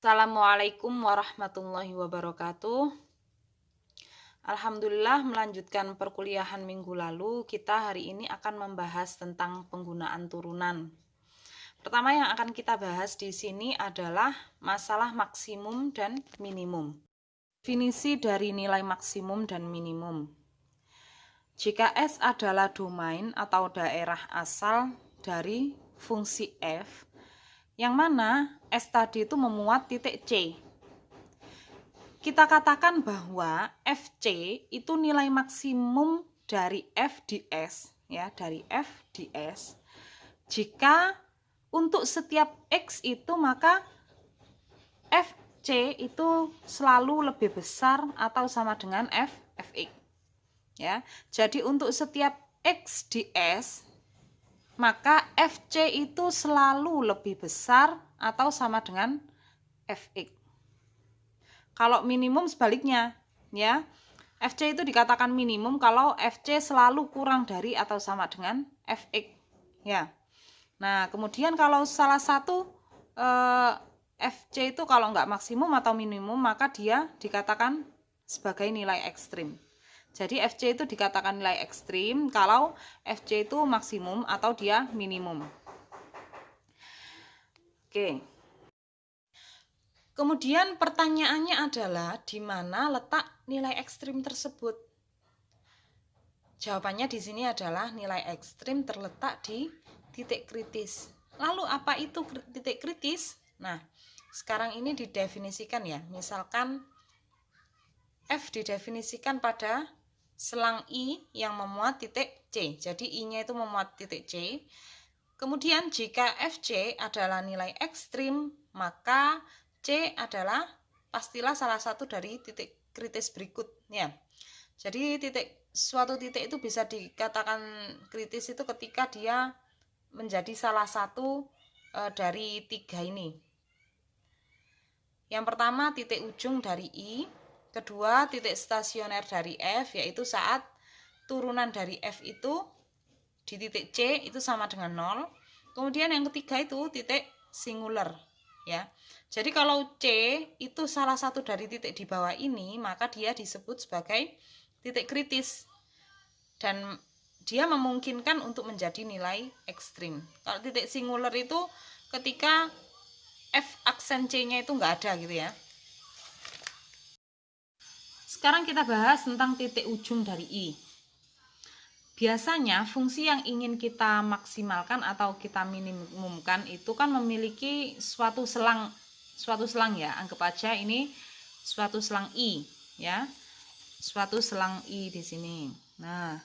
Assalamualaikum warahmatullahi wabarakatuh. Alhamdulillah melanjutkan perkuliahan minggu lalu, kita hari ini akan membahas tentang penggunaan turunan. Pertama yang akan kita bahas di sini adalah masalah maksimum dan minimum. Definisi dari nilai maksimum dan minimum. Jika S adalah domain atau daerah asal dari fungsi f, yang mana S tadi itu memuat titik C. Kita katakan bahwa FC itu nilai maksimum dari F di S, ya, dari F di S. Jika untuk setiap X itu maka FC itu selalu lebih besar atau sama dengan Fx. Ya. Jadi untuk setiap X di S maka FC itu selalu lebih besar atau sama dengan Fx. Kalau minimum sebaliknya, ya. FC itu dikatakan minimum kalau FC selalu kurang dari atau sama dengan Fx, ya. Nah, kemudian kalau salah satu FC itu kalau nggak maksimum atau minimum, maka dia dikatakan sebagai nilai ekstrim. Jadi FC itu dikatakan nilai ekstrim kalau FC itu maksimum atau dia minimum. Oke. Kemudian pertanyaannya adalah di mana letak nilai ekstrim tersebut? Jawabannya di sini adalah nilai ekstrim terletak di titik kritis. Lalu apa itu titik kritis? Nah, sekarang ini didefinisikan ya. Misalkan F didefinisikan pada selang I yang memuat titik C. Jadi I-nya itu memuat titik C. Kemudian jika FC adalah nilai ekstrim, maka C adalah pastilah salah satu dari titik kritis berikutnya. Jadi suatu titik itu bisa dikatakan kritis itu ketika dia menjadi salah satu dari tiga ini. Yang pertama titik ujung dari I, kedua titik stasioner dari F, yaitu saat turunan dari F itu di titik C itu sama dengan 0. Kemudian yang ketiga itu titik singular, ya. Jadi kalau C itu salah satu dari titik di bawah ini, maka dia disebut sebagai titik kritis dan dia memungkinkan untuk menjadi nilai ekstrim. Kalau titik singular itu ketika F aksen C-nya itu nggak ada gitu ya. Sekarang kita bahas tentang titik ujung dari I. Biasanya fungsi yang ingin kita maksimalkan atau kita minimumkan itu kan memiliki suatu selang ya. Anggap aja ini suatu selang I, ya. Suatu selang I di sini. Nah,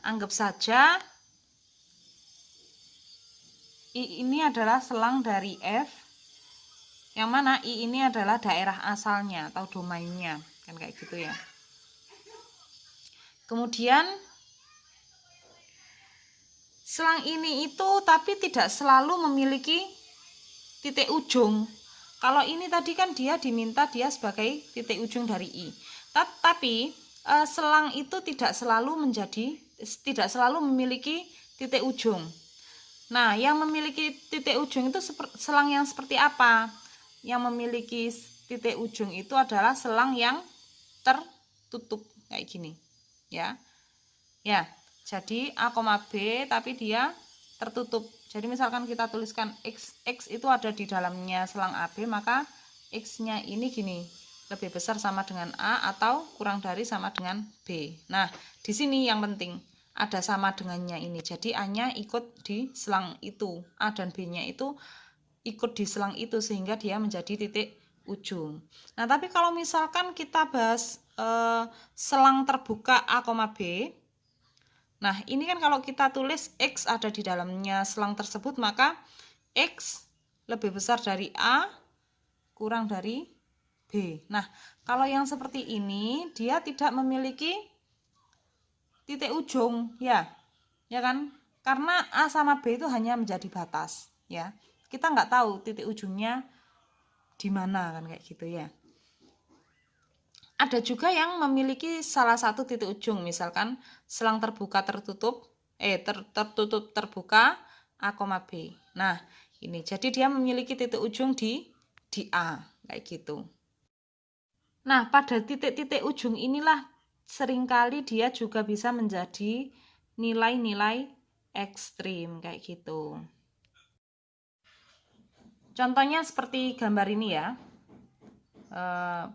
anggap saja I ini adalah selang dari F, yang mana I ini adalah daerah asalnya atau domainnya, kan kayak gitu ya. Kemudian selang ini itu tapi tidak selalu memiliki titik ujung. Kalau ini tadi kan dia diminta dia sebagai titik ujung dari I. Tapi selang itu tidak selalu memiliki titik ujung. Nah, yang memiliki titik ujung itu selang yang seperti apa? Yang memiliki titik ujung itu adalah selang yang tertutup kayak gini, ya. Ya, jadi A, B tapi dia tertutup. Jadi misalkan kita tuliskan X itu ada di dalamnya selang AB, maka X-nya ini gini, lebih besar sama dengan A atau kurang dari sama dengan B. Nah, di sini yang penting ada sama dengannya ini. Jadi A-nya ikut di selang itu, A dan B-nya itu ikut di selang itu sehingga dia menjadi titik ujung. Nah, tapi kalau misalkan kita bahas selang terbuka A, B. Nah, ini kan kalau kita tulis X ada di dalamnya selang tersebut, maka X lebih besar dari A kurang dari B. Nah, kalau yang seperti ini, dia tidak memiliki titik ujung, ya kan? Karena A sama B itu hanya menjadi batas, ya. Kita nggak tahu titik ujungnya di mana, kan kayak gitu ya. Ada juga yang memiliki salah satu titik ujung, misalkan selang terbuka tertutup, tertutup terbuka A, B. Nah, ini jadi dia memiliki titik ujung di di A, kayak gitu. Nah, pada titik-titik ujung inilah seringkali dia juga bisa menjadi nilai-nilai ekstrim, kayak gitu. Contohnya seperti gambar ini ya,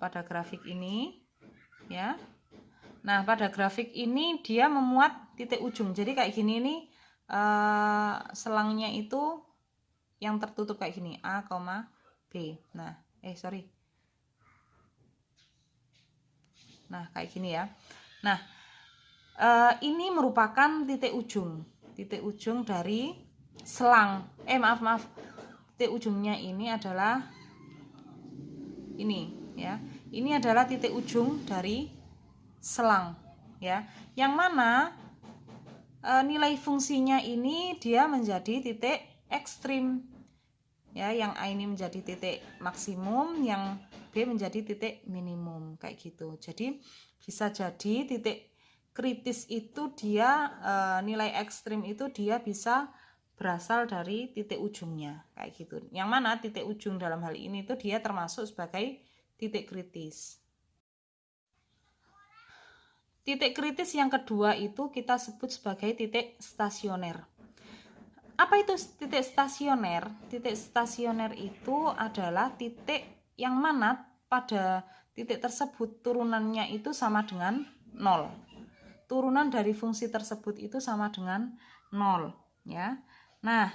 pada grafik ini ya. Nah, pada grafik ini dia memuat titik ujung. Jadi kayak gini nih, selangnya itu yang tertutup kayak gini, A, B. Nah, sorry. Nah, kayak gini ya. Nah, ini merupakan titik ujung dari selang. Maaf. Titik ujungnya ini adalah ini ya. Ini adalah titik ujung dari selang ya. Yang mana nilai fungsinya ini dia menjadi titik ekstrim ya, yang A ini menjadi titik maksimum, yang B menjadi titik minimum, kayak gitu. Jadi bisa jadi titik kritis itu dia nilai ekstrim itu dia bisa berasal dari titik ujungnya, kayak gitu. Yang mana titik ujung dalam hal ini itu dia termasuk sebagai titik kritis. Titik kritis yang kedua itu kita sebut sebagai titik stasioner. Apa itu titik stasioner? Titik stasioner itu adalah titik yang mana pada titik tersebut turunannya itu sama dengan 0. Turunan dari fungsi tersebut itu sama dengan 0 ya. Nah,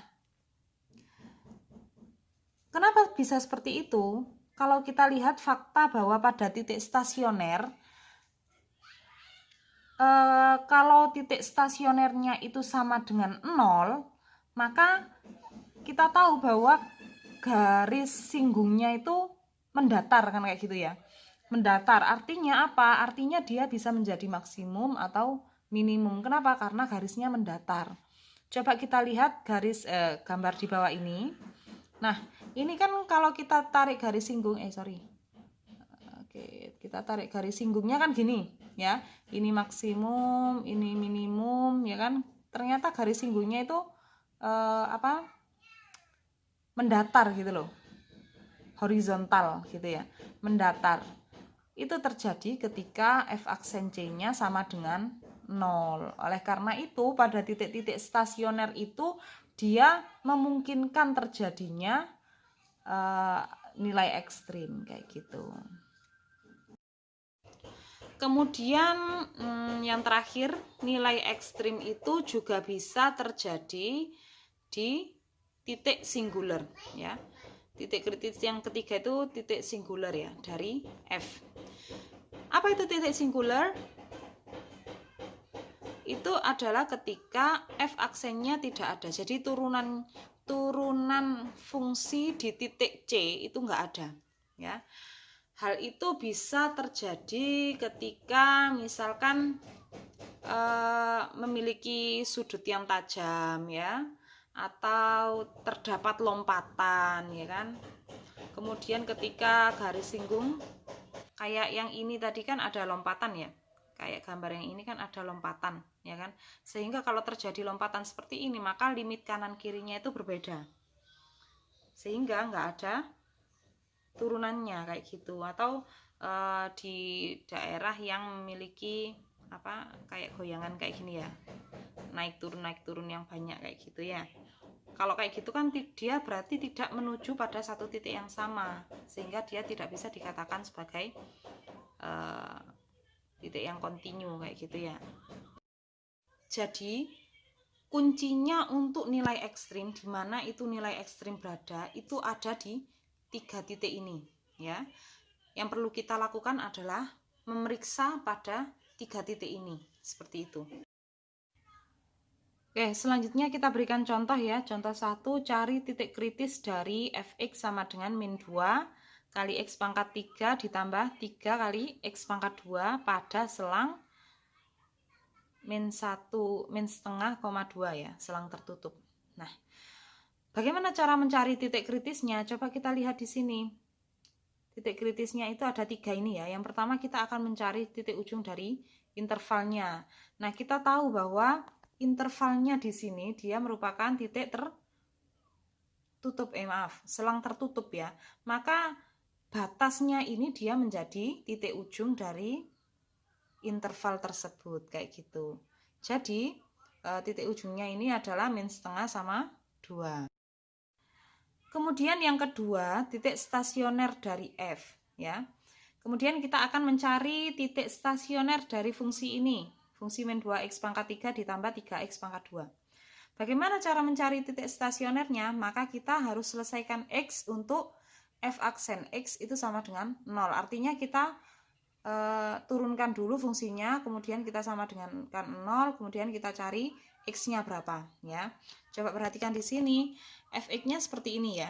kenapa bisa seperti itu? Kalau kita lihat fakta bahwa pada titik stasioner, kalau titik stasionernya itu sama dengan 0, maka kita tahu bahwa garis singgungnya itu mendatar, kan kayak gitu ya. Mendatar artinya apa? Artinya dia bisa menjadi maksimum atau minimum. Kenapa? Karena garisnya mendatar. Coba kita lihat garis gambar di bawah ini. Nah, ini kan kalau kita tarik garis singgung, Oke, kita tarik garis singgungnya kan gini ya. Ini maksimum, ini minimum ya kan. Ternyata garis singgungnya itu mendatar gitu loh. Horizontal gitu ya. Mendatar. Itu terjadi ketika f aksen C-nya sama dengan 0. Oleh karena itu pada titik-titik stasioner itu dia memungkinkan terjadinya nilai ekstrim kayak gitu. Kemudian yang terakhir, nilai ekstrim itu juga bisa terjadi di titik singular ya. Titik kritis yang ketiga itu titik singular ya, dari F. Apa itu titik singular? Itu adalah ketika F aksennya tidak ada. Jadi turunan fungsi di titik C itu enggak ada ya. Hal itu bisa terjadi ketika misalkan memiliki sudut yang tajam ya, atau terdapat lompatan ya kan. Kemudian ketika garis singgung kayak yang ini tadi kan ada lompatan ya, kayak gambar yang ini kan ada lompatan ya kan, sehingga kalau terjadi lompatan seperti ini maka limit kanan kirinya itu berbeda, sehingga nggak ada turunannya kayak gitu. Atau di daerah yang memiliki kayak goyangan kayak gini ya, naik turun yang banyak kayak gitu ya. Kalau kayak gitu kan dia berarti tidak menuju pada satu titik yang sama, sehingga dia tidak bisa dikatakan sebagai titik yang kontinu kayak gitu ya. Jadi kuncinya untuk nilai ekstrim, di mana itu nilai ekstrim berada, itu ada di 3 titik ini ya. Yang perlu kita lakukan adalah memeriksa pada 3 titik ini, seperti itu. Oke, selanjutnya kita berikan contoh ya. Contoh 1, cari titik kritis dari fx sama dengan min 2 kali x pangkat 3 ditambah 3 kali x pangkat 2 pada selang min 1,5, 2 ya, selang tertutup. Nah, bagaimana cara mencari titik kritisnya? Coba kita lihat di sini. Titik kritisnya itu ada 3 ini ya. Yang pertama kita akan mencari titik ujung dari intervalnya. Nah, kita tahu bahwa intervalnya di sini dia merupakan titik selang tertutup ya, maka batasnya ini dia menjadi titik ujung dari interval tersebut kayak gitu. Jadi titik ujungnya ini adalah min setengah sama 2. Kemudian yang kedua, titik stasioner dari f ya. Kemudian kita akan mencari titik stasioner dari fungsi ini, fungsi min 2x pangkat 3 ditambah 3x pangkat 2. Bagaimana cara mencari titik stasionernya? Maka kita harus selesaikan x untuk f aksen x itu sama dengan 0. Artinya kita turunkan dulu fungsinya, kemudian kita sama dengan 0, kemudian kita cari x-nya berapa ya. Coba perhatikan di sini, fx-nya seperti ini ya.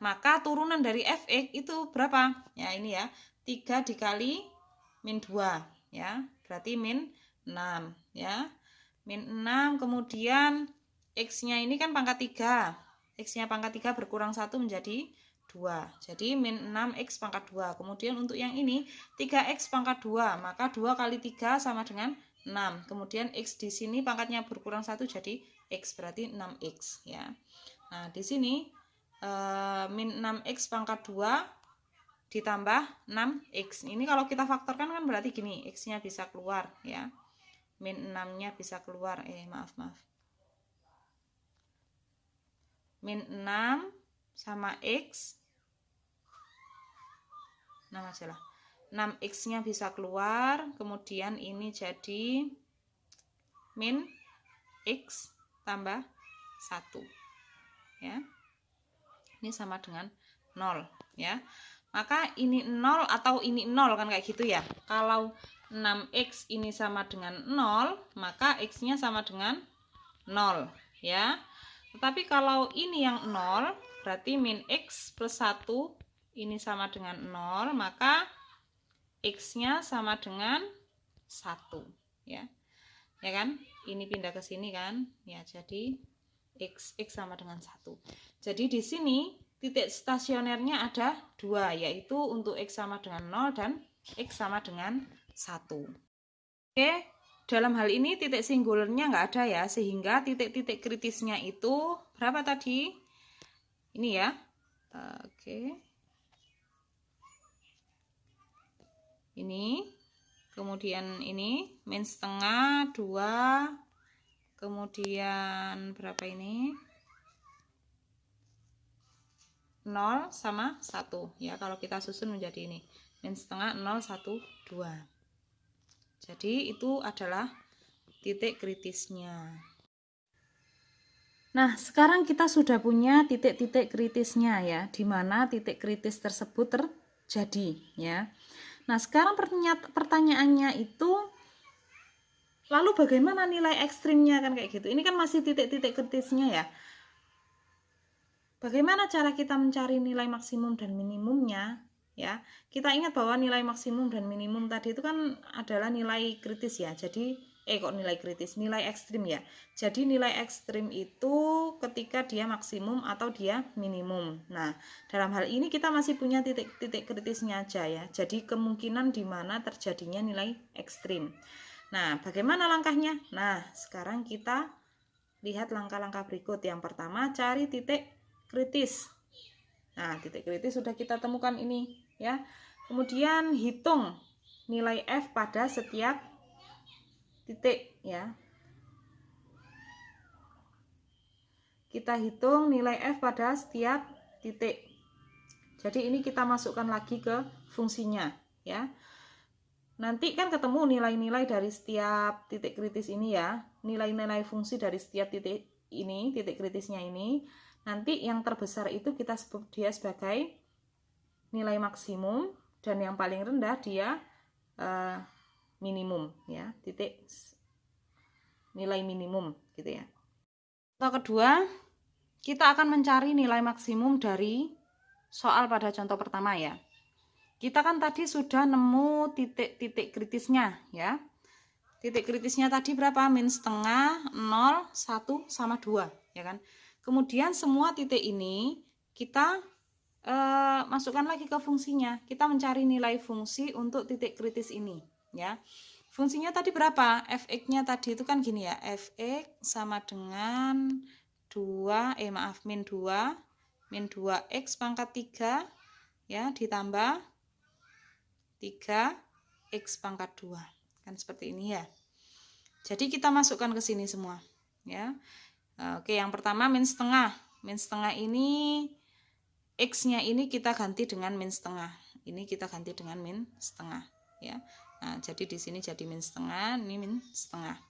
Maka turunan dari fx itu berapa? Ya ini ya, 3 dikali min 2 ya, berarti min 6 ya. Min 6, kemudian x-nya ini kan pangkat 3. X-nya pangkat 3 berkurang 1 menjadi 2. Jadi min 6x pangkat 2. Kemudian untuk yang ini 3x pangkat 2. Maka 2 kali 3 sama dengan 6. Kemudian x di sini pangkatnya berkurang 1 jadi x, berarti 6x ya. Nah, di sini min 6x pangkat 2 ditambah 6x. Ini kalau kita faktorkan kan berarti gini, x-nya bisa keluar ya. Min 6-nya bisa keluar. Maaf. Min 6 sama x 6 aja lah. 6x-nya bisa keluar, kemudian ini jadi min x tambah 1 ya. Ini sama dengan 0 ya. Maka ini 0 atau ini 0 kan kayak gitu ya. Kalau 6x ini sama dengan 0, maka x-nya sama dengan 0 ya. Tetapi kalau ini yang 0, berarti min x plus 1 ini sama dengan 0, maka x-nya sama dengan 1 ya. Ya kan? Ini pindah ke sini kan? Ya, jadi x sama dengan 1. Jadi di sini titik stasionernya ada 2, yaitu untuk x sama dengan 0 dan x sama dengan 1. Oke, dalam hal ini titik singulernya nggak ada ya, sehingga titik-titik kritisnya itu berapa tadi? Ini ya. Oke. Ini, kemudian ini min setengah 2, kemudian berapa ini? 0 sama 1 ya, kalau kita susun menjadi ini min setengah 0, 1, 2. Jadi itu adalah titik kritisnya. Nah, sekarang kita sudah punya titik-titik kritisnya ya, di mana titik kritis tersebut terjadi ya. Nah, sekarang pertanyaannya itu, lalu bagaimana nilai ekstrimnya kan kayak gitu. Ini kan masih titik-titik kritisnya ya. Bagaimana cara kita mencari nilai maksimum dan minimumnya ya? Kita ingat bahwa nilai maksimum dan minimum tadi itu kan adalah nilai kritis ya. Jadi nilai kritis, nilai ekstrim ya. Jadi nilai ekstrim itu ketika dia maksimum atau dia minimum. Nah, dalam hal ini kita masih punya titik-titik kritisnya aja ya. Jadi kemungkinan di mana terjadinya nilai ekstrim. Nah, bagaimana langkahnya? Nah, sekarang kita lihat langkah-langkah berikut. Yang pertama, cari titik kritis. Nah, titik kritis sudah kita temukan ini ya. Kemudian hitung nilai f pada setiap titik ya. Kita hitung nilai f pada setiap titik. Jadi ini kita masukkan lagi ke fungsinya ya. Nanti kan ketemu nilai-nilai dari setiap titik kritis ini ya. Nilai-nilai fungsi dari setiap titik ini, titik kritisnya ini. Nanti yang terbesar itu kita sebut dia sebagai nilai maksimum, dan yang paling rendah dia minimum ya, titik nilai minimum gitu ya. Contoh kedua, kita akan mencari nilai maksimum dari soal pada contoh pertama ya. Kita kan tadi sudah nemu titik-titik kritisnya ya. Titik kritisnya tadi berapa? Min setengah, 0, 1, sama 2 ya kan. Kemudian semua titik ini kita masukkan lagi ke fungsinya. Kita mencari nilai fungsi untuk titik kritis ini ya. Fungsinya tadi berapa? Fx-nya tadi itu kan gini ya. Fx sama dengan min 2 min 2x pangkat 3 ya, ditambah 3x pangkat 2. Kan seperti ini ya. Jadi kita masukkan ke sini semua ya. Oke, yang pertama min setengah. Min setengah ini x-nya ini kita ganti dengan min setengah. Ini kita ganti dengan min setengah ya. Nah, jadi di sini jadi min setengah, ini min setengah.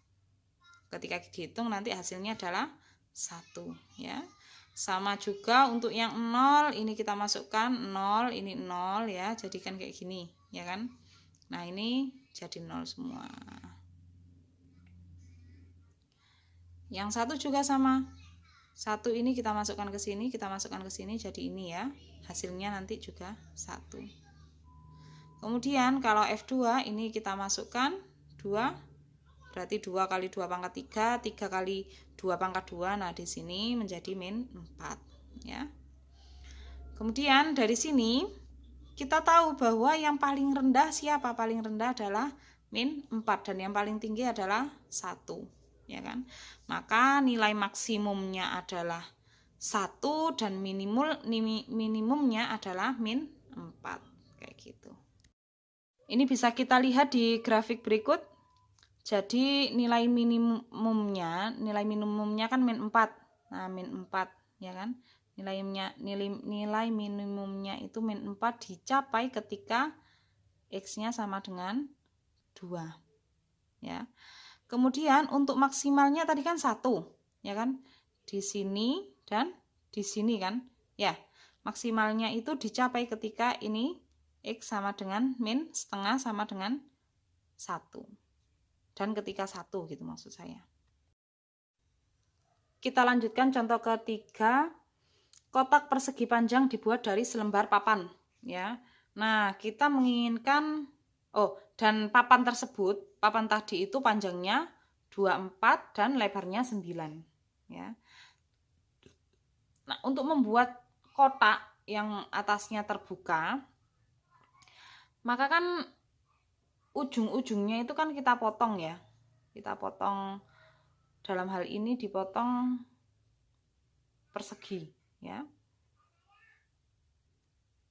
Ketika dihitung nanti hasilnya adalah 1 ya. Sama juga untuk yang 0, ini kita masukkan 0, ini 0 ya, jadikan kayak gini ya kan. Nah, ini jadi 0 semua. Yang 1 juga sama. 1 ini kita masukkan ke sini, kita masukkan ke sini, jadi ini ya. Hasilnya nanti juga 1. Kemudian kalau F2 ini kita masukkan 2, berarti 2 kali 2 pangkat 3, 3 kali 2 pangkat 2. Nah, di sini menjadi min 4 ya. Kemudian dari sini kita tahu bahwa yang paling rendah siapa? Paling rendah adalah min 4 dan yang paling tinggi adalah 1 ya kan. Maka nilai maksimumnya adalah 1 dan minimumnya adalah min 4 kayak gitu. Ini bisa kita lihat di grafik berikut. Jadi nilai minimumnya kan min 4. Nah, min 4 ya kan. Nilai minimumnya itu min 4 dicapai ketika x-nya sama dengan 2. Ya. Kemudian untuk maksimalnya tadi kan 1, ya kan? Di sini dan di sini kan. Ya. Maksimalnya itu dicapai ketika ini x sama dengan min setengah sama dengan 1. Dan ketika 1 gitu maksud saya. Kita lanjutkan contoh ketiga. Kotak persegi panjang dibuat dari selembar papan ya. Nah, kita menginginkan dan papan tersebut, papan tadi itu panjangnya 24 dan lebarnya 9 ya. Nah, untuk membuat kotak yang atasnya terbuka, maka kan ujung-ujungnya itu kan kita potong ya. Kita potong, dalam hal ini dipotong persegi ya.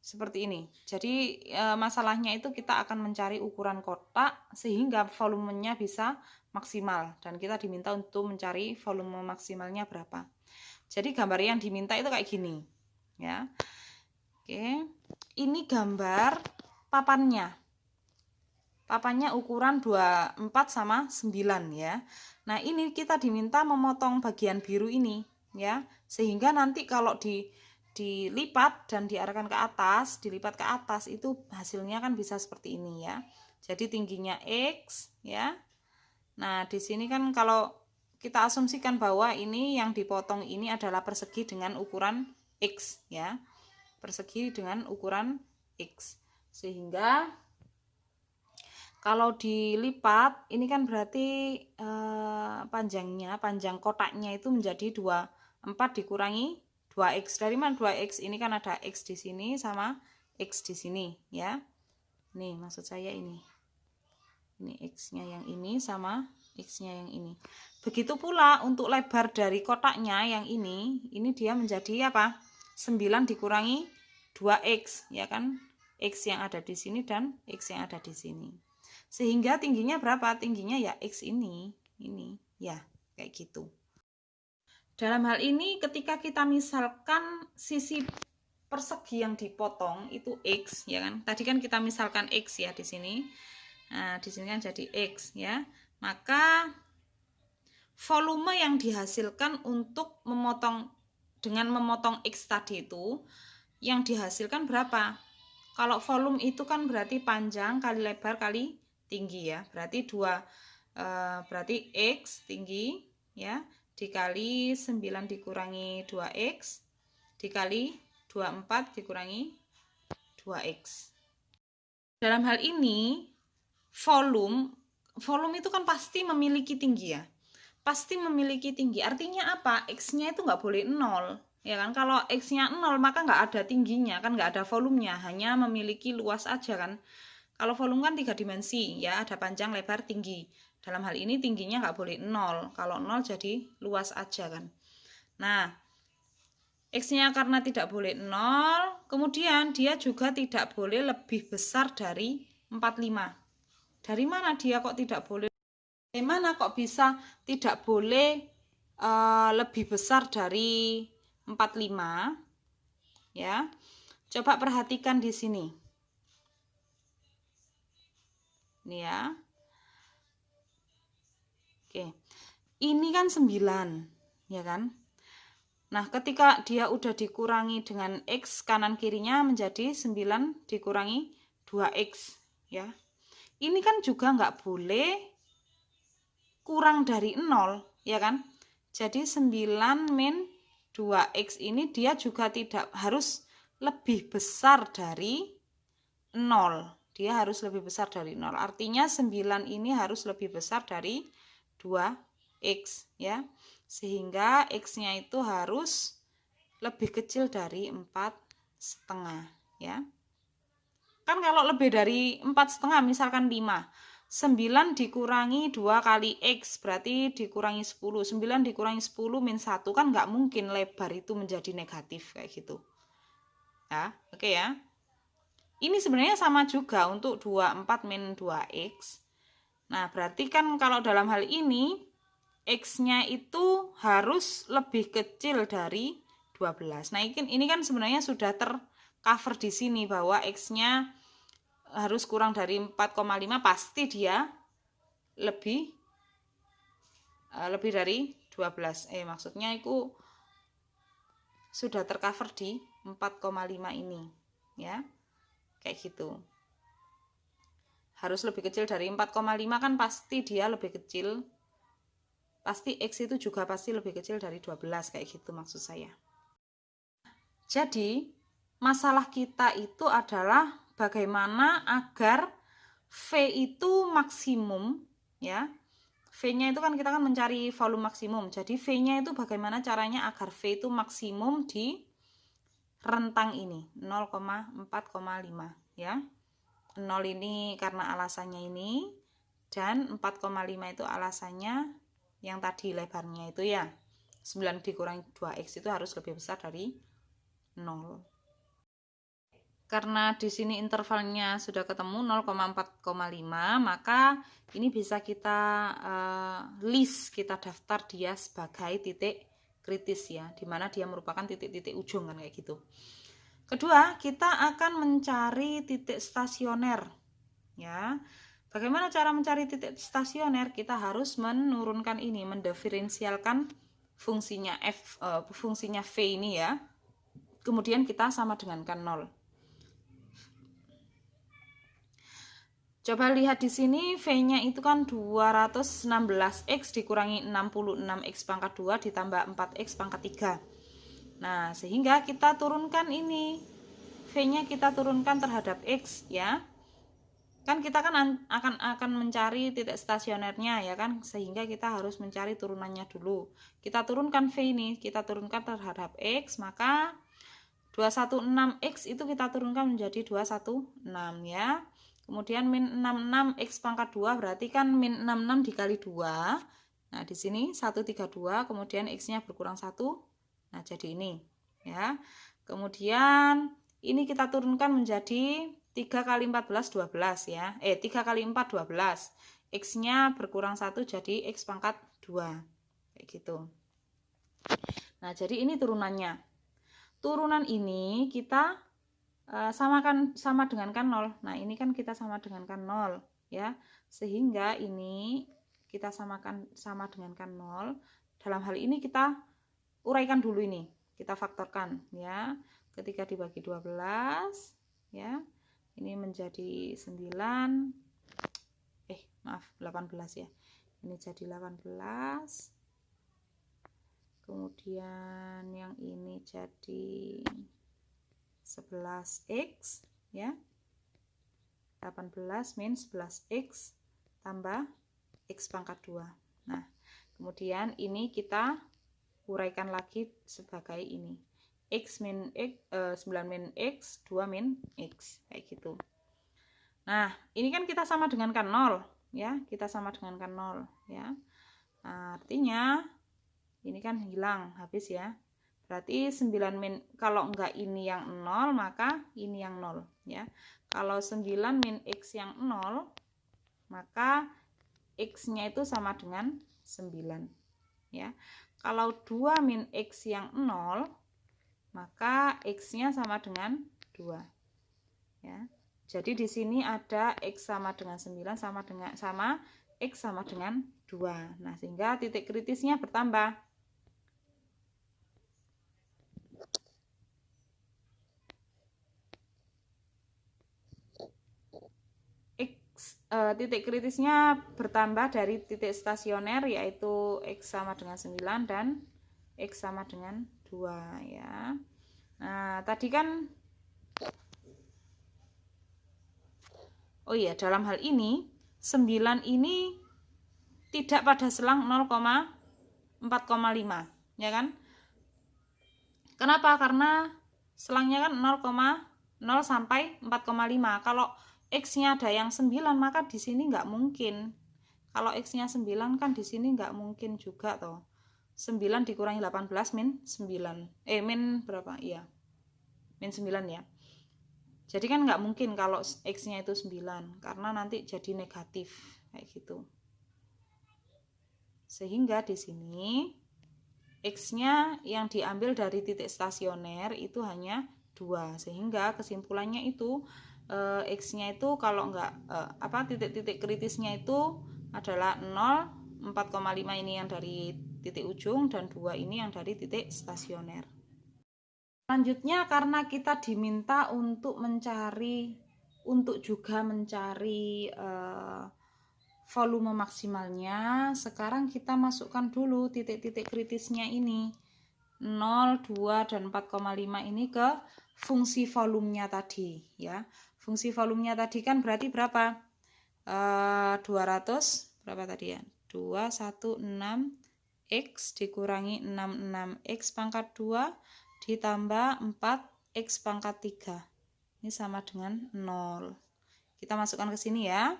Seperti ini. Jadi masalahnya itu kita akan mencari ukuran kotak sehingga volumenya bisa maksimal dan kita diminta untuk mencari volume maksimalnya berapa. Jadi gambar yang diminta itu kayak gini ya. Oke. Ini gambar papannya. Papannya ukuran 24 sama 9 ya. Nah, ini kita diminta memotong bagian biru ini ya, sehingga nanti kalau dilipat dan diarahkan ke atas, dilipat ke atas itu hasilnya kan bisa seperti ini ya. Jadi tingginya X ya. Nah, di sini kan kalau kita asumsikan bahwa ini yang dipotong ini adalah persegi dengan ukuran X ya. Persegi dengan ukuran X. Sehingga kalau dilipat ini kan berarti panjang kotaknya itu menjadi 24 dikurangi 2x. Dari mana 2x? Ini kan ada x di sini sama x di sini ya. Nih maksud saya ini. Ini x-nya yang ini sama x-nya yang ini. Begitu pula untuk lebar dari kotaknya yang ini dia menjadi apa? 9 dikurangi 2x ya kan? X yang ada di sini dan x yang ada di sini. Sehingga tingginya berapa? Tingginya ya X ini ya, kayak gitu. Dalam hal ini ketika kita misalkan sisi persegi yang dipotong itu X ya kan. Tadi kan kita misalkan X ya di sini. Nah, di sini kan jadi X ya. Maka volume yang dihasilkan untuk dengan memotong X tadi itu yang dihasilkan berapa? Kalau volume itu kan berarti panjang kali lebar kali tinggi ya, berarti berarti X tinggi ya dikali 9 dikurangi 2x dikali 24 dikurangi 2x. Dalam hal ini volume itu kan pasti memiliki tinggi ya, pasti memiliki tinggi. Artinya apa? X-nya itu nggak boleh 0 ya kan. Kalau X-nya 0 maka nggak ada tingginya kan, nggak ada volumenya, hanya memiliki luas aja kan. Kalau volume kan 3 dimensi ya, ada panjang, lebar, tinggi. Dalam hal ini tingginya nggak boleh 0. Kalau 0 jadi luas aja kan. Nah, X-nya karena tidak boleh 0, kemudian dia juga tidak boleh lebih besar dari 45. Dari mana dia kok tidak boleh? Dari mana kok bisa tidak boleh lebih besar dari 45? Ya. Coba perhatikan di sini. Ini ya. Oke. Ini kan 9, ya kan? Nah, ketika dia udah dikurangi dengan X kanan kirinya menjadi 9 dikurangi 2X, ya. Ini kan juga nggak boleh kurang dari 0, ya kan? Jadi 9 min 2X ini dia juga tidak harus lebih besar dari 0. Dia harus lebih besar dari 0. Artinya 9 ini harus lebih besar dari 2X, ya. Sehingga X-nya itu harus lebih kecil dari 4,5, ya. Kan kalau lebih dari 4,5 misalkan 5, 9 dikurangi 2 kali X berarti dikurangi 10. 9 dikurangi 10 min 1 kan nggak mungkin lebar itu menjadi negatif kayak gitu. Ya, oke ya. Ini sebenarnya sama juga untuk 24 min 2X. Nah, berarti kan kalau dalam hal ini X-nya itu harus lebih kecil dari 12. Nah, ini kan sebenarnya sudah tercover di sini bahwa X-nya harus kurang dari 4,5, pasti dia lebih dari 12. Maksudnya itu sudah tercover di 4,5 ini, ya. Kayak gitu. Harus lebih kecil dari 4,5 kan pasti dia lebih kecil. Pasti X itu juga pasti lebih kecil dari 12 kayak gitu maksud saya. Jadi, masalah kita itu adalah bagaimana agar V itu maksimum, ya. V-nya itu kan kita kan mencari volume maksimum. Jadi V-nya itu bagaimana caranya agar V itu maksimum di rentang ini 0,4,5, ya. 0 ini karena alasannya ini dan 4,5 itu alasannya yang tadi lebarnya itu ya. 9 dikurangi 2X itu harus lebih besar dari 0. Karena di sini intervalnya sudah ketemu 0,4,5, maka ini bisa kita list, kita daftar dia sebagai titik kritis ya, dimana dia merupakan titik-titik ujung kan kayak gitu. Kedua, kita akan mencari titik stasioner ya. Bagaimana cara mencari titik stasioner? Kita harus menurunkan ini, mendiferensialkan fungsinya fungsinya V ini ya. Kemudian kita sama dengankan 0. Coba lihat di sini V-nya itu kan 216X dikurangi 66X pangkat 2 ditambah 4X pangkat 3. Nah, sehingga kita turunkan ini. V-nya kita turunkan terhadap X ya. Kan kita kan akan mencari titik stasionernya ya kan, sehingga kita harus mencari turunannya dulu. Kita turunkan V ini, kita turunkan terhadap X, maka 216X itu kita turunkan menjadi 216 ya. Kemudian min 66X pangkat 2 berarti kan min 66 dikali 2. Nah, di sini 132, kemudian X-nya berkurang 1. Nah, jadi ini ya. Kemudian ini kita turunkan menjadi 3 kali 14 12 ya. 3 kali 4 12. X-nya berkurang 1 jadi X pangkat 2. Kayak gitu. Nah, jadi ini turunannya. Turunan ini kita sama dengan kan 0. Nah, ini kan kita sama dengan kan 0 ya. Sehingga ini kita sama dengan kan 0. Dalam hal ini kita uraikan dulu ini. Kita faktorkan ya. Ketika dibagi 12 ya. Ini menjadi 9 18 ya. Ini jadi 18. Kemudian yang ini jadi 11X ya. 18 min 11X tambah X pangkat 2. Nah, kemudian ini kita uraikan lagi sebagai ini. X min X, 9 min X, 2 min X. Kayak gitu. Nah, ini kan kita sama dengan kan 0 ya. Kita sama dengan kan 0 ya. Nah, artinya ini kan hilang habis ya. Berarti 9 min, kalau enggak ini yang 0, maka ini yang 0 ya. Kalau 9 min X yang 0, maka X-nya itu sama dengan 9 ya. Kalau 2 min X yang 0, maka X-nya sama dengan 2 ya. Jadi di sini ada X sama dengan 9 sama X sama dengan 2. Nah, sehingga titik kritisnya bertambah. Titik kritisnya bertambah dari titik stasioner, yaitu X sama dengan 9 dan X sama dengan 2 ya. Nah, tadi kan oh iya, dalam hal ini 9 ini tidak pada selang 0,4,5 ya kan. Kenapa? Karena selangnya kan 0,0 sampai 4,5. Kalau X-nya ada yang 9, maka di sini nggak mungkin. Kalau X-nya 9 kan di sini nggak mungkin juga toh. 9 dikurangi 18 min 9. Min berapa? Iya. Min 9 ya. Jadi kan nggak mungkin kalau X-nya itu 9, karena nanti jadi negatif kayak gitu. Sehingga di sini X-nya yang diambil dari titik stasioner itu hanya 2. Sehingga kesimpulannya itu X-nya itu kalau enggak titik-titik kritisnya itu adalah 0, 4,5 ini yang dari titik ujung dan 2 ini yang dari titik stasioner. Selanjutnya, karena kita diminta untuk juga mencari volume maksimalnya, sekarang kita masukkan dulu titik-titik kritisnya ini 0, 2, dan 4,5 ini ke fungsi volumenya tadi ya. Fungsi volumenya tadi kan berarti berapa? 200 berapa tadi ya? 216 X dikurangi 66 X pangkat 2 ditambah 4 X pangkat 3. Ini sama dengan 0. Kita masukkan ke sini ya.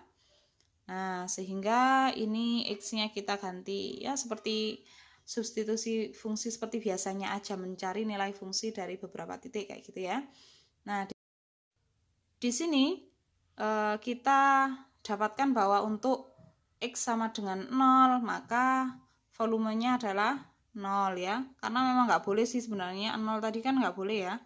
Nah, sehingga ini X-nya kita ganti ya, seperti substitusi fungsi seperti biasanya aja, mencari nilai fungsi dari beberapa titik kayak gitu ya. Nah, di sini kita dapatkan bahwa untuk X sama dengan 0, maka volumenya adalah 0 ya. Karena memang nggak boleh sih sebenarnya, 0 tadi kan nggak boleh ya.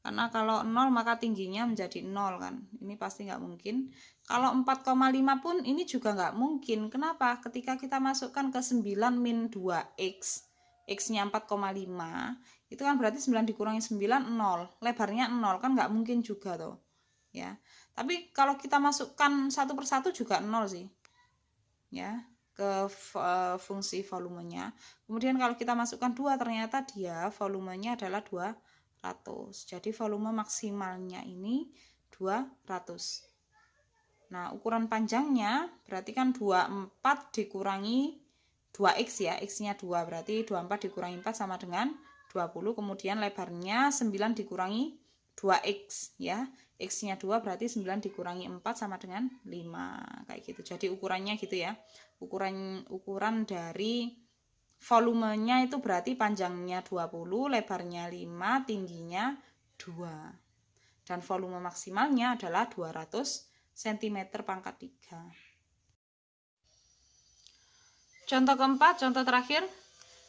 Karena kalau 0 maka tingginya menjadi 0 kan. Ini pasti nggak mungkin. Kalau 4,5 pun ini juga nggak mungkin. Kenapa? Ketika kita masukkan ke 9 min 2X, X-nya 4,5, itu kan berarti 9 dikurangi 9, 0. Lebarnya 0, kan nggak mungkin juga tuh. Ya. Tapi kalau kita masukkan satu persatu juga 0 sih. Ya, ke fungsi volumenya. Kemudian kalau kita masukkan 2, ternyata dia volumenya adalah 200. Jadi volume maksimalnya ini 200. Nah, ukuran panjangnya berarti kan 24 dikurangi 2X ya. X-nya 2, berarti 24 dikurangi 4 sama dengan 20. Kemudian lebarnya 9 dikurangi 2X ya. X-nya 2 berarti 9 dikurangi 4 sama dengan 5. Kayak gitu. Jadi ukurannya gitu ya. Ukuran dari volumenya itu berarti panjangnya 20, lebarnya 5, tingginya 2. Dan volume maksimalnya adalah 200 cm pangkat 3. Contoh keempat, contoh terakhir.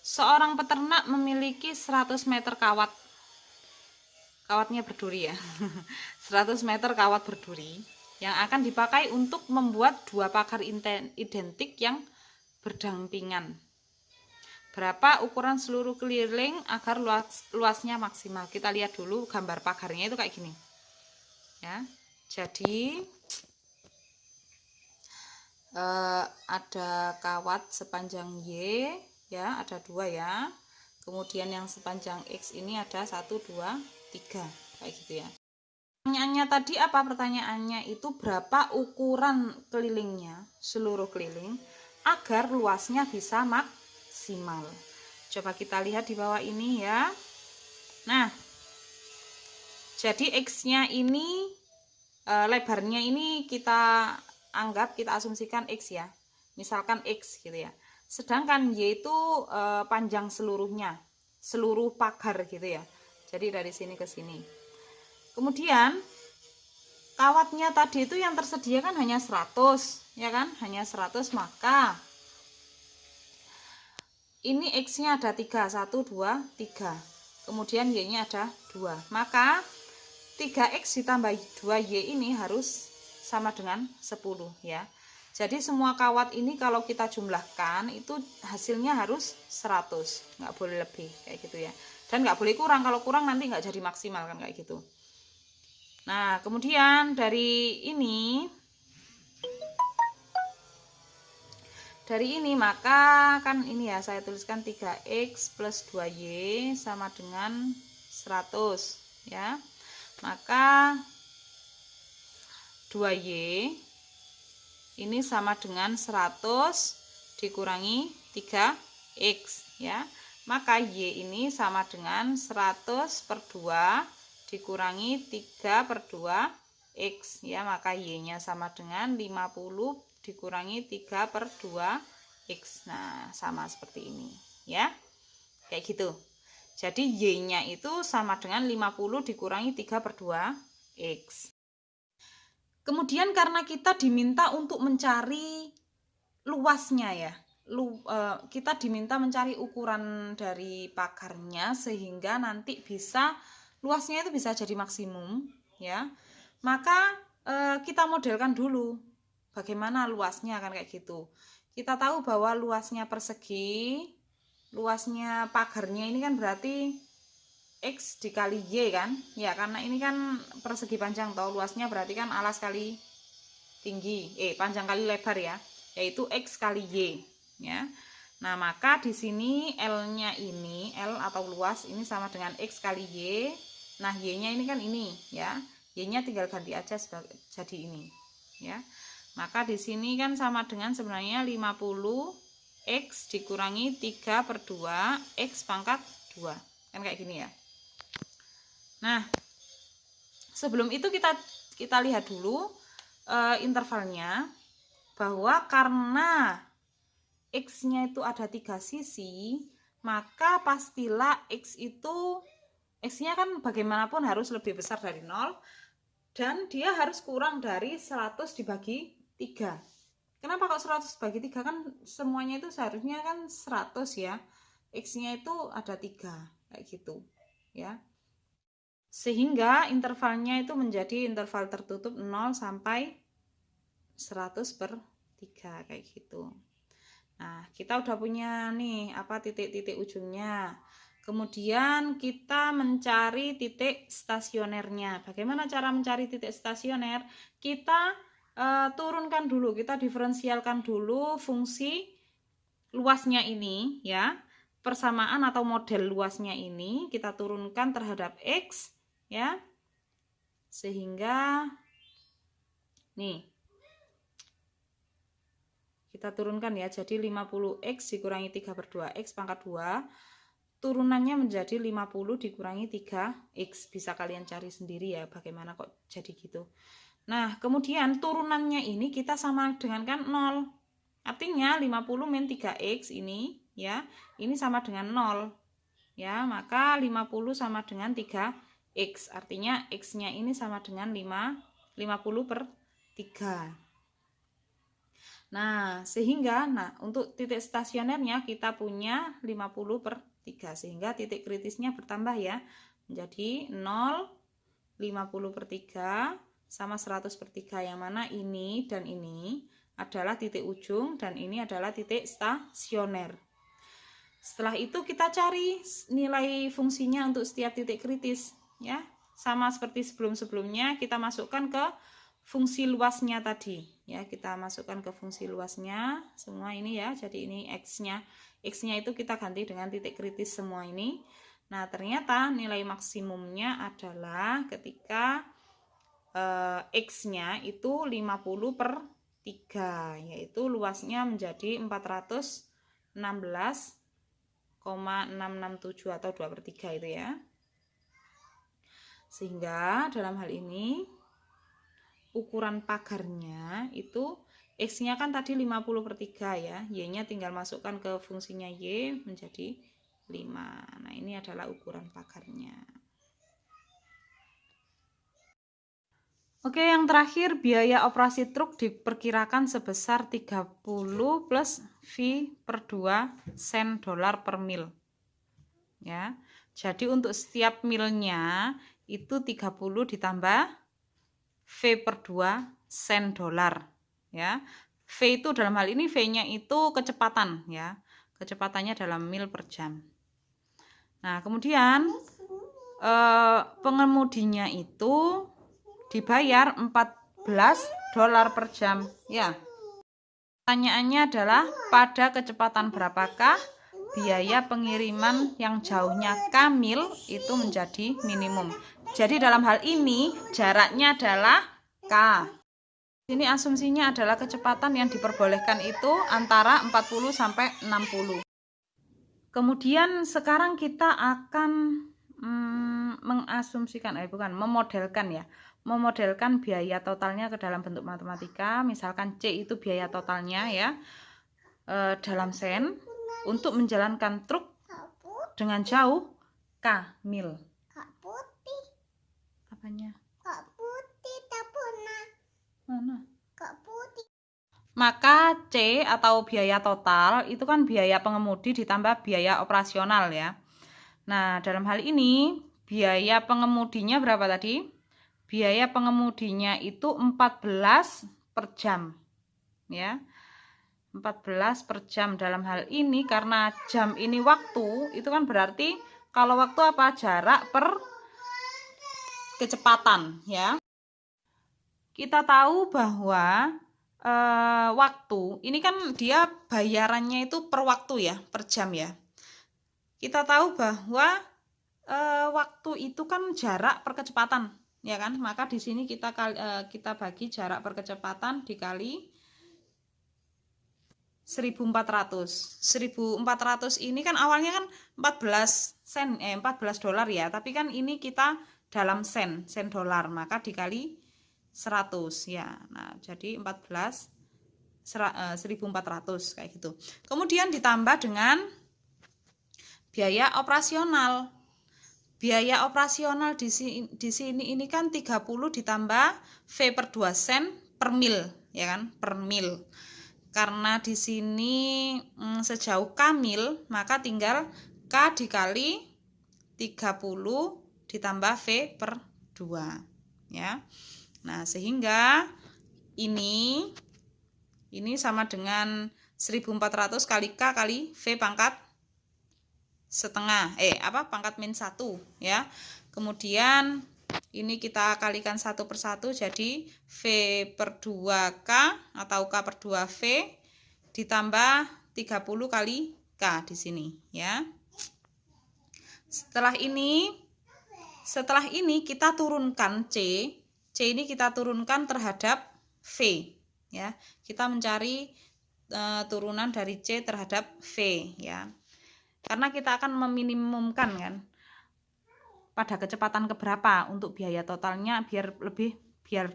Seorang peternak memiliki 100 meter kawat. Kawatnya berduri ya. 100 meter kawat berduri yang akan dipakai untuk membuat 2 pagar identik yang berdampingan. Berapa ukuran seluruh keliling agar luasnya maksimal? Kita lihat dulu gambar pagarnya itu kayak gini. Ya. Jadi ada kawat sepanjang Y ya, ada 2 ya. Kemudian yang sepanjang X ini ada 1, 2, 3 kayak gitu ya. Pertanyaannya tadi apa? Pertanyaannya itu berapa ukuran kelilingnya, seluruh keliling, agar luasnya bisa maksimal. Coba kita lihat di bawah ini ya. Nah, jadi X-nya ini lebarnya ini kita anggap, kita asumsikan X ya. Misalkan X gitu ya. Sedangkan Y itu panjang seluruhnya. seluruh pagar gitu ya. Jadi dari sini ke sini. Kemudian kawatnya tadi itu yang tersedia kan hanya 100, ya kan? Hanya 100, maka ini X-nya ada 3, 1, 2, 3. Kemudian Y-nya ada 2. Maka 3X ditambah 2Y ini harus sama dengan 10 ya. Jadi semua kawat ini kalau kita jumlahkan itu hasilnya harus 100, nggak boleh lebih kayak gitu ya. Dan nggak boleh kurang, kalau kurang nanti nggak jadi maksimal kan kayak gitu. Nah kemudian dari ini maka kan ini ya saya tuliskan 3X plus 2Y sama dengan 100 ya. Maka 2Y ini sama dengan 100 dikurangi 3X ya. Maka Y ini sama dengan 100 per 2 dikurangi 3 per 2X ya. Maka Y nya sama dengan 50 dikurangi 3 per 2X. Nah sama seperti ini ya, kayak gitu. Jadi Y nya itu sama dengan 50 dikurangi 3 per 2X. Kemudian karena kita diminta untuk mencari luasnya ya, kita diminta mencari ukuran dari pagarnya sehingga nanti bisa luasnya itu bisa jadi maksimum ya. Maka kita modelkan dulu bagaimana luasnya kan kayak gitu. Kita tahu bahwa luasnya persegi, luasnya pagarnya ini kan berarti X dikali Y kan ya, karena ini kan persegi panjang toh, luasnya berarti kan alas kali tinggi, panjang kali lebar ya, yaitu X kali Y ya. Nah maka di sini L nya ini, L atau luas ini sama dengan X kali Y. Nah Y nya ini kan ini ya, Y nya tinggal ganti aja sebagai jadi ini ya. Maka di sini kan sama dengan sebenarnya 50 X dikurangi 3 per 2 X pangkat 2 kan kayak gini ya. Nah, sebelum itu kita lihat dulu intervalnya, bahwa karena X-nya itu ada 3 sisi, maka pastilah X-nya kan bagaimanapun harus lebih besar dari 0 dan dia harus kurang dari 100 dibagi 3. Kenapa kok 100 dibagi 3? Kan semuanya itu seharusnya kan 100 ya. X-nya itu ada 3 kayak gitu ya. Sehingga intervalnya itu menjadi interval tertutup 0 sampai 100 per 3 kayak gitu. Nah kita udah punya nih apa titik-titik ujungnya. Kemudian kita mencari titik stasionernya. Bagaimana cara mencari titik stasioner? Kita turunkan dulu, kita diferensialkan dulu fungsi luasnya ini ya. Persamaan atau model luasnya ini kita turunkan terhadap X ya, sehingga nih kita turunkan ya, jadi 50X dikurangi 3 per 2X pangkat 2 turunannya menjadi 50 dikurangi 3X. Bisa kalian cari sendiri ya bagaimana kok jadi gitu. Nah kemudian turunannya ini kita sama dengan kan 0, artinya 50 min 3X ini ya, ini sama dengan 0 ya. Maka 50 sama dengan 3X, artinya X nya ini sama dengan 50 per 3. Nah sehingga untuk titik stasionernya kita punya 50 per 3, sehingga titik kritisnya bertambah ya, menjadi 0, 50 per 3 sama 100 per 3, yang mana ini dan ini adalah titik ujung dan ini adalah titik stasioner. Setelah itu kita cari nilai fungsinya untuk setiap titik kritis ya. Sama seperti sebelum-sebelumnya, kita masukkan ke fungsi luasnya tadi ya. Kita masukkan ke fungsi luasnya semua ini ya. Jadi ini X-nya. X-nya itu kita ganti dengan titik kritis semua ini. Nah, ternyata nilai maksimumnya adalah ketika X-nya itu 50 per 3, yaitu luasnya menjadi 416,667 atau 2 per 3 itu ya. Sehingga dalam hal ini ukuran pagarnya itu X-nya kan tadi 50 per 3 ya, Y-nya tinggal masukkan ke fungsinya Y menjadi Nah, ini adalah ukuran pagarnya. Oke, yang terakhir biaya operasi truk diperkirakan sebesar 30 plus V per 2 sen dolar per mil. Ya. Jadi untuk setiap milnya itu 30 ditambah V per 2 sen dolar, ya. V itu dalam hal ini V-nya itu kecepatan, ya. Kecepatannya dalam mil per jam. Nah, kemudian pengemudinya itu dibayar 14 dolar per jam, ya. Pertanyaannya adalah pada kecepatan berapakah biaya pengiriman yang jauhnya K mil itu menjadi minimum. Jadi dalam hal ini jaraknya adalah K. Ini asumsinya adalah kecepatan yang diperbolehkan itu antara 40 sampai 60. Kemudian sekarang kita akan mengasumsikan, memodelkan, ya. Memodelkan biaya totalnya ke dalam bentuk matematika. Misalkan C itu biaya totalnya, ya, dalam sen untuk menjalankan truk dengan jauh K mil. Kak Putih. Apanya? Kak Putih tak pernah. Mana? Kak Putih. Maka C atau biaya total itu kan biaya pengemudi ditambah biaya operasional, ya. Nah, dalam hal ini biaya pengemudinya berapa tadi? Biaya pengemudinya itu 14 per jam, ya. 14 per jam dalam hal ini karena jam ini waktu, itu kan berarti kalau waktu apa? Jarak per kecepatan, ya. Kita tahu bahwa waktu ini kan dia bayarannya itu per waktu, ya, per jam, ya. Kita tahu bahwa waktu itu kan jarak per kecepatan, ya kan? Maka di sini kita bagi jarak per kecepatan dikali 1400. 1400 ini kan awalnya kan 14 dolar, ya, tapi kan ini kita dalam sen dolar, maka dikali 100, ya. Nah, jadi 1400 kayak gitu. Kemudian ditambah dengan biaya operasional. Biaya operasional di sini ini kan 30 ditambah V per 2 sen per mil, ya kan? Per mil. Karena di sini sejauh K mil, maka tinggal K dikali 30 ditambah V per 2, ya. Nah, sehingga ini sama dengan 1400 kali K kali V pangkat setengah, pangkat min 1, ya. Kemudian ini kita kalikan 1 per 1, jadi V per 2K atau K per 2V ditambah 30 kali K di sini, ya. Setelah ini kita turunkan C ini kita turunkan terhadap V, ya. Kita mencari turunan dari C terhadap V, ya. Karena kita akan meminimumkan kan pada kecepatan keberapa untuk biaya totalnya biar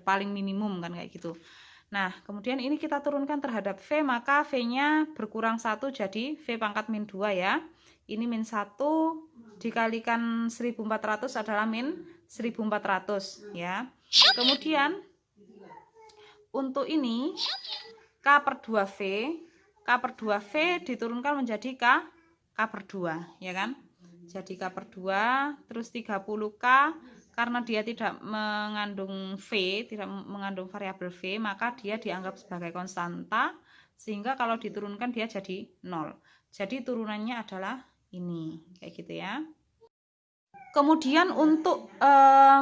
paling minimum kan kayak gitu. Nah, kemudian ini kita turunkan terhadap V, maka V-nya berkurang 1 jadi V pangkat min 2, ya. Ini min 1 dikalikan 1400 adalah min 1400, ya. Kemudian untuk ini K per 2V diturunkan menjadi K per 2, ya kan? Jadi K per 2 terus 30K karena dia tidak mengandung V, tidak mengandung variabel V, maka dia dianggap sebagai konstanta sehingga kalau diturunkan dia jadi 0. Jadi turunannya adalah ini, kayak gitu, ya. Kemudian untuk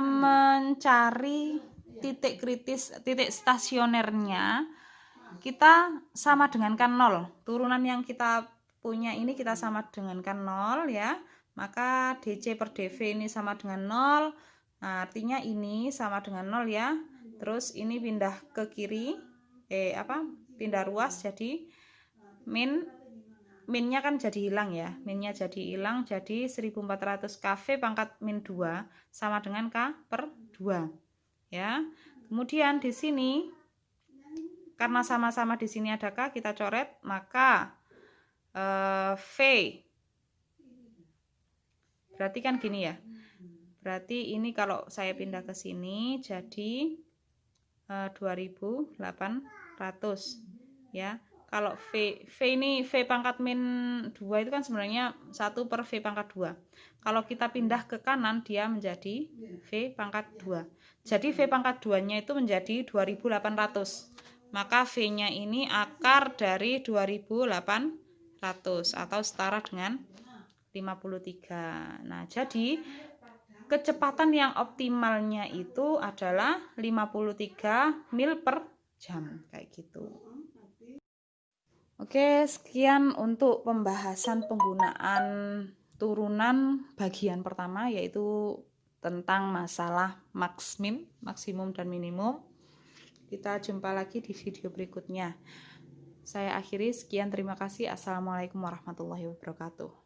mencari titik kritis, titik stasionernya, kita sama dengankan 0. Turunan yang kita punya ini kita sama dengankan 0, ya. Maka DC per DV ini sama dengan 0. Nah, artinya ini sama dengan 0, ya. Terus ini pindah ke kiri, pindah ruas jadi minnya kan jadi hilang, ya. Minnya jadi hilang, jadi 1400 kV pangkat min 2 sama dengan K per 2, ya. Kemudian di sini karena sama-sama di sini ada K, kita coret, maka V Berarti kan gini ya. Berarti ini kalau saya pindah ke sini jadi 2800 ya. Kalau V ini V pangkat min 2 itu kan sebenarnya 1 per V pangkat 2. Kalau kita pindah ke kanan dia menjadi V pangkat 2. Jadi V pangkat 2-nya itu menjadi 2800. Maka V-nya ini akar dari 2800 atau setara dengan 53. Nah, jadi kecepatan yang optimalnya itu adalah 53 mil per jam kayak gitu. Oke, sekian untuk pembahasan penggunaan turunan bagian pertama, yaitu tentang masalah maksimum dan minimum. Kita jumpa lagi di video berikutnya. Saya akhiri, sekian, terima kasih. Assalamualaikum warahmatullahi wabarakatuh.